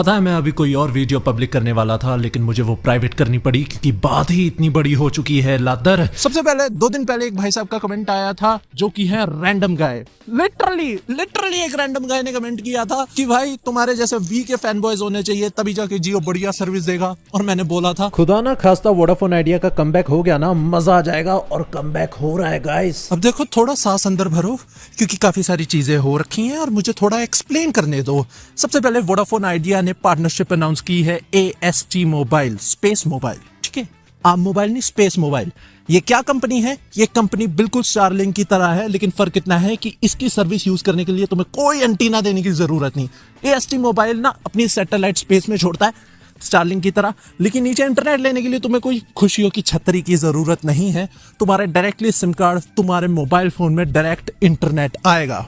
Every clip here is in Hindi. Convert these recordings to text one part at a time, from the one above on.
पता है मैं अभी कोई और वीडियो पब्लिक करने वाला था, लेकिन मुझे वो प्राइवेट करनी पड़ी क्योंकि बात ही इतनी बड़ी हो चुकी है लादर। सबसे पहले 2 दिन पहले एक भाई साहब का कमेंट आया था जो कि है रैंडम गाय। लिटरली एक रैंडम गाय ने कमेंट किया था कि भाई तुम्हारे जैसे वी के फैन बॉयज होने चाहिए तभी जाके जियो बढ़िया सर्विस देगा। और मैंने बोला था खुदा ना खास्ता वोडाफोन आइडिया का कमबैक हो गया ना, मजा आ जाएगा। और कमबैक हो रहा है गाइस। अब देखो थोड़ा सांस अंदर भरो क्योंकि काफी सारी चीजें हो रखी हैं और मुझे थोड़ा एक्सप्लेन करने दो। सबसे पहले वोडाफोन आइडिया ने पार्टनरशिप अनाउंस की है AST मोबाइल, स्पेस मोबाइल, ठीक है, आम मोबाइल नहीं, स्पेस मोबाइल। ये क्या कंपनी है? ये कंपनी बिल्कुल स्टारलिंक की तरह है, लेकिन फर्क इतना है कि इसकी सर्विस यूज करने के लिए तुम्हें कोई एंटीना देने की जरूरत नहीं। AST मोबाइल ना अपनी सैटेलाइट स्पेस में छोड़ता है स्टारलिंक की तरह, लेकिन नीचे इंटरनेट लेने के लिए तुम्हें कोई खुशियों की छतरी की जरूरत नहीं है। तुम्हारे डायरेक्टली सिम कार्ड तुम्हारे मोबाइल फोन में डायरेक्ट इंटरनेट आएगा।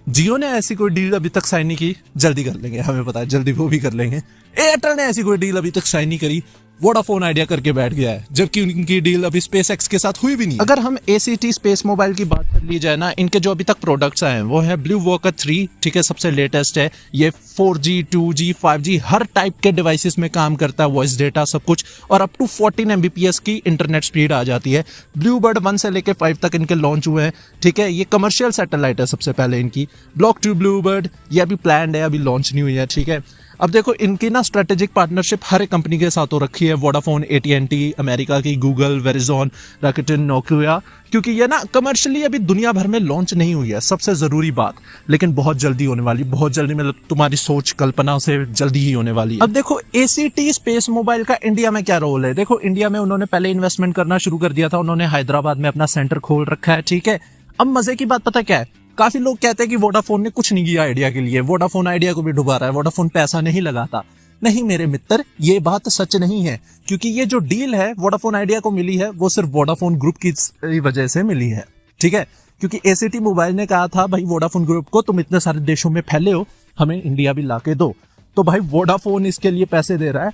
जियो ने ऐसी कोई डील अभी तक साइन नहीं की, जल्दी कर लेंगे, हमें पता है जल्दी वो भी कर लेंगे। एयरटेल ने ऐसी कोई डील अभी तक साइन नहीं करी, वोडाफोन आइडिया करके बैठ गया है, जबकि उनकी डील अभी स्पेस एक्स के साथ हुई भी नहीं। अगर हम ACT स्पेस मोबाइल की बात कर ली जाए ना, इनके जो अभी तक प्रोडक्ट्स आए हैं वो है ब्लू वॉकर 3, ठीक है, सबसे लेटेस्ट है। ये 4G 2G 5G हर टाइप के डिवाइसेस में काम करता है, वॉइस डेटा सब कुछ, और अप टू 14 Mbps की इंटरनेट स्पीड आ जाती है। ब्लू बर्ड 1 से लेके 5 तक इनके लॉन्च हुए हैं, ठीक है। ये कमर्शियल सैटेलाइट है सबसे पहले इनकी। ब्लॉक 2 ब्लू बर्ड ये अभी प्लान्ड है, अभी लॉन्च नहीं हुई है, ठीक है। अब देखो इनकी ना स्ट्रेटेजिक पार्टनरशिप हर एक कंपनी के साथ हो रखी है, वोडाफोन, AT&T, अमेरिका की गूगल, वेरिजॉन, रैकेटन, नोकिया, क्योंकि ये ना कमर्शियली अभी दुनिया भर में लॉन्च नहीं हुई है, सबसे जरूरी बात, लेकिन बहुत जल्दी होने वाली, बहुत जल्दी, मतलब तुम्हारी सोच कल्पना से जल्दी ही होने वाली है। अब देखो ACT स्पेस मोबाइल का इंडिया में क्या रोल है। देखो इंडिया में उन्होंने पहले इन्वेस्टमेंट करना शुरू कर दिया था, उन्होंने हैदराबाद में अपना सेंटर खोल रखा है, ठीक है। अब मजे की बात पता क्या है, काफी लोग कहते हैं कि वोडाफोन ने कुछ नहीं किया आइडिया के लिए, वोडाफोन आइडिया को भी डुबा रहा है, वोडाफोन पैसा नहीं लगाता। नहीं मेरे मित्र, ये बात सच नहीं है, क्योंकि ये जो डील है वोडाफोन आइडिया को मिली है वो सिर्फ वोडाफोन ग्रुप की वजह से मिली है, ठीक है। क्योंकि ACT मोबाइल ने कहा था भाई वोडाफोन ग्रुप को तुम इतने सारे देशों में फैले हो, हमें इंडिया भी लाके दो। तो भाई वोडाफोन इसके लिए पैसे दे रहा है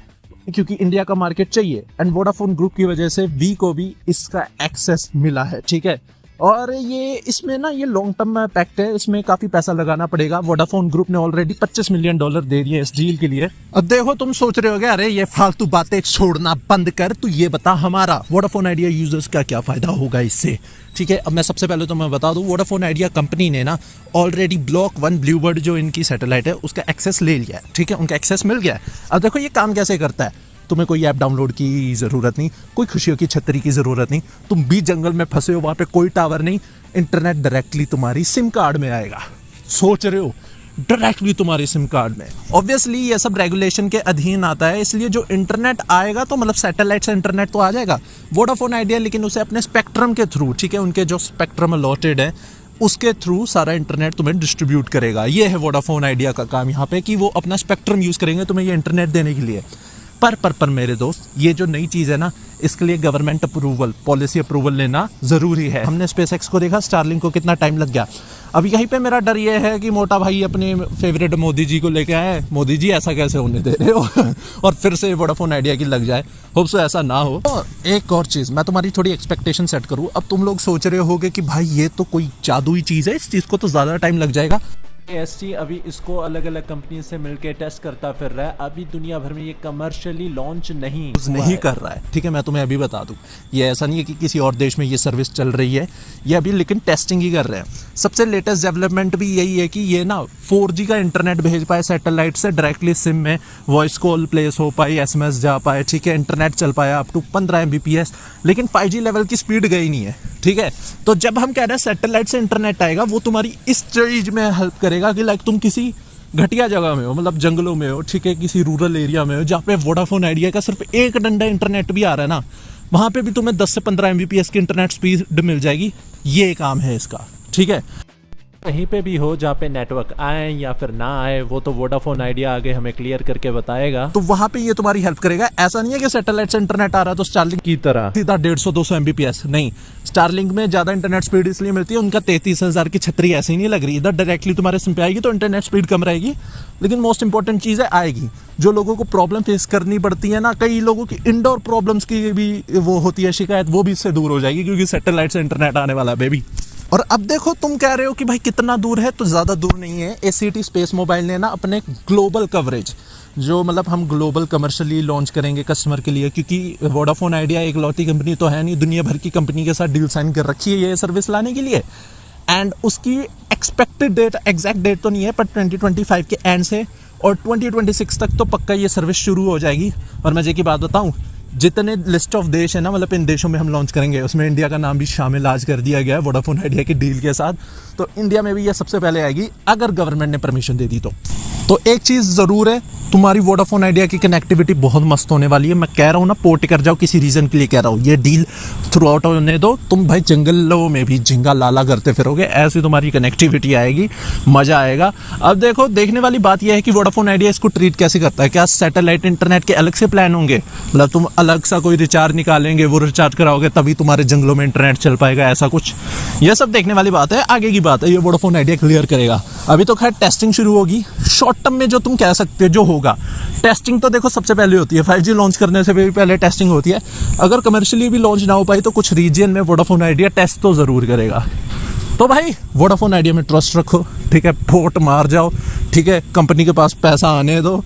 क्योंकि इंडिया का मार्केट चाहिए, एंड वोडाफोन ग्रुप की वजह से वी को भी इसका एक्सेस मिला है, ठीक है। और ये इसमें ना ये लॉन्ग टर्म पैक्ट है, इसमें काफी पैसा लगाना पड़ेगा। वोडाफोन ग्रुप ने ऑलरेडी $25 मिलियन दे दिए इस डील के लिए। अब देखो तुम सोच रहे हो अरे ये फालतू बातें छोड़ना बंद कर, तू ये बता हमारा वोडाफोन आइडिया यूजर्स का क्या फायदा होगा इससे, ठीक है। अब मैं सबसे पहले तो मैं बता दूं, वोडाफोन आइडिया कंपनी ने ना ऑलरेडी ब्लॉक 1 ब्लूबर्ड जो इनकी सैटेलाइट है उसका एक्सेस ले लिया है, ठीक है, उनका एक्सेस मिल गया है। अब देखो ये काम कैसे करता है, तुम्हें कोई ऐप डाउनलोड की जरूरत नहीं, कोई खुशियों की छतरी की जरूरत नहीं, तुम बीच जंगल में फंसे हो, वहां पे कोई टावर नहीं, इंटरनेट डायरेक्टली तुम्हारी सिम कार्ड में आएगा। सोच रहे हो, डायरेक्टली तुम्हारी सिम कार्ड में। ऑब्वियसली ये सब रेगुलेशन के अधीन आता है, इसलिए जो इंटरनेट आएगा तो मतलब सैटेलाइट से इंटरनेट तो आ जाएगा वोडाफोन आइडिया, लेकिन उसे अपने स्पेक्ट्रम के थ्रू, ठीक है, उनके जो स्पेक्ट्रम अलॉटेड है उसके थ्रू सारा इंटरनेट तुम्हें डिस्ट्रीब्यूट करेगा। ये है वोडाफोन आइडिया का काम यहाँ पे, कि वो अपना स्पेक्ट्रम यूज करेंगे तुम्हें ये इंटरनेट देने के लिए। पर मेरे दोस्त, ये जो नई चीज है ना, इसके लिए गवर्नमेंट अप्रूवल, पॉलिसी अप्रूवल लेना जरूरी है। हमने स्पेसएक्स को देखा, स्टारलिंक को कितना टाइम लग गया। अब यहीं पे मेरा डर ये है कि मोटा भाई अपने फेवरेट मोदी जी को लेके आए, मोदी जी ऐसा कैसे होने दे रहे हो और फिर से वोडाफोन आइडिया की लग जाए। होप सो ऐसा ना हो। तो एक और चीज, मैं तुम्हारी थोड़ी एक्सपेक्टेशन सेट करूँ। अब तुम लोग सोच रहे होगे कि भाई ये तो कोई जादुई चीज है, इस चीज को तो ज्यादा टाइम लग जाएगा। AST अभी इसको अलग अलग कंपनी से मिलके टेस्ट करता फिर रहा है, अभी दुनिया भर में ये कमर्शियली लॉन्च नहीं कर रहा है, ठीक है। मैं तुम्हें अभी बता दूं, ये ऐसा नहीं है कि किसी और देश में ये सर्विस चल रही है, ये अभी लेकिन टेस्टिंग ही कर रहे हैं। सबसे लेटेस्ट डेवलपमेंट भी यही है कि ये ना 4G का इंटरनेट भेज पाए सैटेलाइट से डायरेक्टली सिम में, वॉइस कॉल प्लेस हो पाए, SMS जा पाए, ठीक है, इंटरनेट चल पाया अप टू 15 Mbps, लेकिन 5G लेवल की स्पीड गई नहीं है, ठीक है। तो जब हम कह रहे हैं सैटेलाइट से इंटरनेट आएगा, वो तुम्हारी इस चीज में हेल्प करेगा कि लाइक तुम किसी घटिया जगह में हो, मतलब जंगलों में हो, ठीक है, किसी रूरल एरिया में हो जहाँ पे वोडाफोन आइडिया का सिर्फ एक डंडा इंटरनेट भी आ रहा है ना, वहां पे भी तुम्हें 10 से 15 Mbps की इंटरनेट स्पीड मिल जाएगी। ये काम है इसका, ठीक है। कहीं पे भी हो जहाँ पे नेटवर्क आए या फिर ना आए, वो तो वोडाफोन आइडिया आगे हमें क्लियर करके बताएगा, तो वहां पे ये तुम्हारी हेल्प करेगा। ऐसा नहीं है कि सैटेलाइट से इंटरनेट आ रहा है तो स्टारलिंक की तरह सीधा 150-200 Mbps, नहीं। स्टारलिंक में ज्यादा इंटरनेट स्पीड इसलिए मिलती है, उनका 33,000 की छतरी ऐसे ही नहीं लग रही, इधर डायरेक्टली तुम्हारे सिम पे आएगी तो इंटरनेट स्पीड कम रहेगी, लेकिन मोस्ट इंपॉर्टेंट चीज है आएगी। जो लोगों को प्रॉब्लम फेस करनी पड़ती है ना, कई लोगों की इंडोर प्रॉब्लम्स की भी वो होती है शिकायत, वो भी इससे दूर हो जाएगी क्योंकि सैटेलाइट से इंटरनेट आने वाला है बेबी। और अब देखो तुम कह रहे हो कि भाई कितना दूर है, तो ज्यादा दूर नहीं है। ACT स्पेस मोबाइल ने ना अपने ग्लोबल कवरेज जो मतलब हम ग्लोबल कमर्शियली लॉन्च करेंगे कस्टमर के लिए, क्योंकि वोडाफोन आइडिया एक लौती कंपनी तो है नहीं, दुनिया भर की कंपनी के साथ डील साइन कर रखी है ये सर्विस लाने के लिए। एंड उसकी एक्सपेक्टेड डेट, एग्जैक्ट डेट तो नहीं है, पर 2025 के एंड से और 2026 तक तो पक्का ये सर्विस शुरू हो जाएगी। और मजे की बात बताऊं, जितने लिस्ट ऑफ देश है ना, मतलब इन देशों में हम लॉन्च करेंगे उसमें इंडिया का नाम भी शामिल आज कर दिया गया है वोडाफोन आइडिया की डील के साथ। तो इंडिया में भी ये सबसे पहले आएगी अगर गवर्नमेंट ने परमिशन दे दी तो एक चीज़ ज़रूर है, तुम्हारी वोडाफोन आइडिया की कनेक्टिविटी बहुत मस्त होने वाली है। मैं कह रहा हूँ ना, पोर्ट कर जाओ, किसी रीज़न के लिए कह रहा हूँ, ये डील थ्रू आउट होने दो, तुम भाई जंगलों में भी झिंगा लाला करते फिरोगे, ऐसी तुम्हारी कनेक्टिविटी आएगी, मज़ा आएगा। अब देखो, देखने वाली बात यह है कि वोडाफोन आइडिया इसको ट्रीट कैसे करता है। क्या सैटेलाइट इंटरनेट के अलग से प्लान होंगे, मतलब तुम अलग सा कोई रिचार्ज निकालेंगे, वो रिचार्ज कराओगे तभी तुम्हारे जंगलों में इंटरनेट चल पाएगा, ऐसा कुछ? ये सब देखने वाली बात है, आगे की बात है, ये वोडाफोन आइडिया क्लियर करेगा। अभी तो खैर टेस्टिंग शुरू होगी, शॉर्ट टर्म में जो तुम कह सकते हो जो होगा। टेस्टिंग तो देखो सबसे पहले होती है, 5G लॉन्च करने से भी पहले टेस्टिंग होती है। अगर कमर्शियली भी लॉन्च ना हो पाई तो कुछ रीजन में वोडाफोन आइडिया टेस्ट तो ज़रूर करेगा। तो भाई वोडाफोन आइडिया में ट्रस्ट रखो, ठीक है, पोर्ट मार जाओ, ठीक है, कंपनी के पास पैसा आने दो,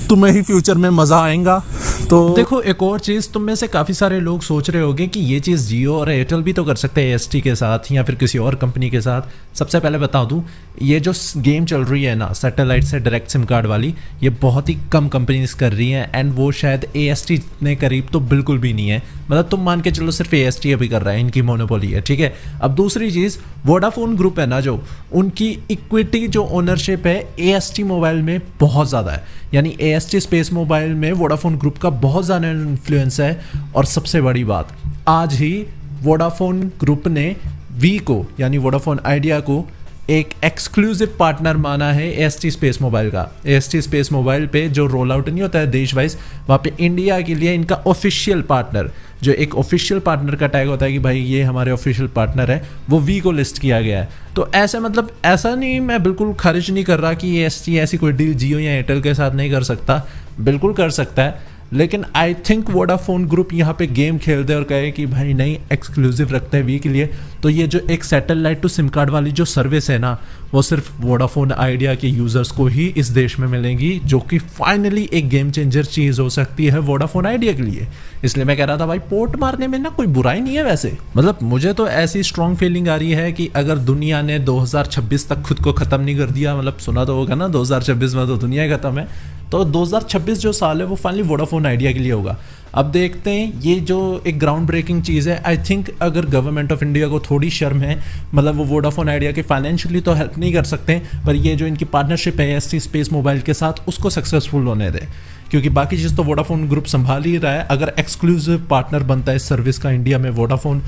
तुम्हें ही फ्यूचर में मज़ा आएगा। तो देखो, एक और चीज़, तुम में से काफ़ी सारे लोग सोच रहे होंगे कि ये चीज़ जियो और एयरटेल भी तो कर सकते हैं AST के साथ या फिर किसी और कंपनी के साथ। सबसे पहले बता दूं, ये जो गेम चल रही है ना सैटेलाइट से डायरेक्ट सिम कार्ड वाली, ये बहुत ही कम कंपनीज कर रही हैं, एंड वो शायद AST इतने करीब तो बिल्कुल भी नहीं है। मतलब तुम मान के चलो सिर्फ AST अभी कर रहा है, इनकी मोनोपोली है, ठीक है। अब दूसरी चीज़, वोडाफोन ग्रुप है ना, जो उनकी इक्विटी जो ओनरशिप है AST मोबाइल में बहुत ज़्यादा है, यानी AST स्पेस मोबाइल में वोडाफोन ग्रुप का बहुत ज़्यादा इन्फ्लुएंस है। और सबसे बड़ी बात, आज ही वोडाफोन ग्रुप ने वी को यानी वोडाफोन आइडिया को एक एक्सक्लूसिव पार्टनर माना है AST स्पेस मोबाइल का। AST स्पेस मोबाइल पे जो रोल आउट नहीं होता है देश वाइज, वहाँ पे इंडिया के लिए इनका ऑफिशियल पार्टनर, जो एक ऑफिशियल पार्टनर का टैग होता है कि भाई ये हमारे ऑफिशियल पार्टनर है, वो वी को लिस्ट किया गया है। तो ऐसे मतलब ऐसा नहीं, मैं बिल्कुल खारिज नहीं कर रहा कि AST ऐसी कोई डील जियो या एयरटेल के साथ नहीं कर सकता, बिल्कुल कर सकता है। लेकिन आई थिंक वोडाफोन ग्रुप यहाँ पे गेम खेलते और कहे कि भाई नहीं, एक्सक्लूसिव रखते हैं वी के लिए। तो ये जो एक सैटेलाइट टू सिम कार्ड वाली जो सर्विस है ना, वो सिर्फ वोडाफोन आइडिया के यूज़र्स को ही इस देश में मिलेंगी, जो कि फाइनली एक गेम चेंजर चीज़ हो सकती है वोडाफोन आइडिया के लिए। इसलिए मैं कह रहा था भाई, पोर्ट मारने में ना कोई बुराई नहीं है वैसे। मतलब मुझे तो ऐसी स्ट्रॉन्ग फीलिंग आ रही है कि अगर दुनिया ने 2026 तक खुद को ख़त्म नहीं कर दिया, मतलब सुना तो होगा ना 2026 में तो दुनिया ख़त्म है, तो 2026 जो साल है वो फाइनली वोडाफोन आइडिया के लिए होगा। अब देखते हैं, ये जो एक ग्राउंड ब्रेकिंग चीज़ है, आई थिंक अगर गवर्नमेंट ऑफ इंडिया को थोड़ी शर्म है, मतलब वो वोडाफोन आइडिया के फाइनेंशियली तो हेल्प नहीं कर सकते, पर ये जो इनकी पार्टनरशिप है AST स्पेस मोबाइल के साथ, उसको सक्सेसफुल होने दें, क्योंकि बाकी चीज़ तो वोडाफोन ग्रुप संभाल ही रहा है। अगर एक्सक्लूसिव पार्टनर बनता है इस सर्विस का इंडिया में वोडाफोन,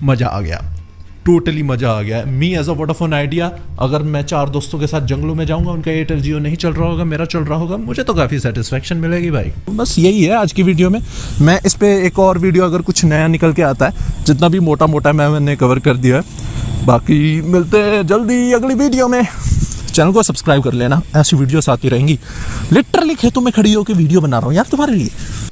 मज़ा आ गया, टोटली मज़ा आ गया है। Me as a Vodafone Idea, अगर मैं 4 दोस्तों के साथ जंगलों में जाऊंगा, उनका एयरटेल जियो नहीं चल रहा होगा, मेरा चल रहा होगा, मुझे तो काफ़ी सेटिस्फेक्शन मिलेगी भाई। बस यही है आज की वीडियो में। मैं इस पे एक और वीडियो अगर कुछ नया निकल के आता है, जितना भी मोटा मोटा मैंने कवर कर दिया है। बाकी मिलते हैं जल्दी अगली वीडियो में। चैनल को सब्सक्राइब कर लेना, ऐसी वीडियोस आती रहेंगी। लिटरली खेतों में खड़ी होकर वीडियो बना रहा हूँ यार तुम्हारे लिए।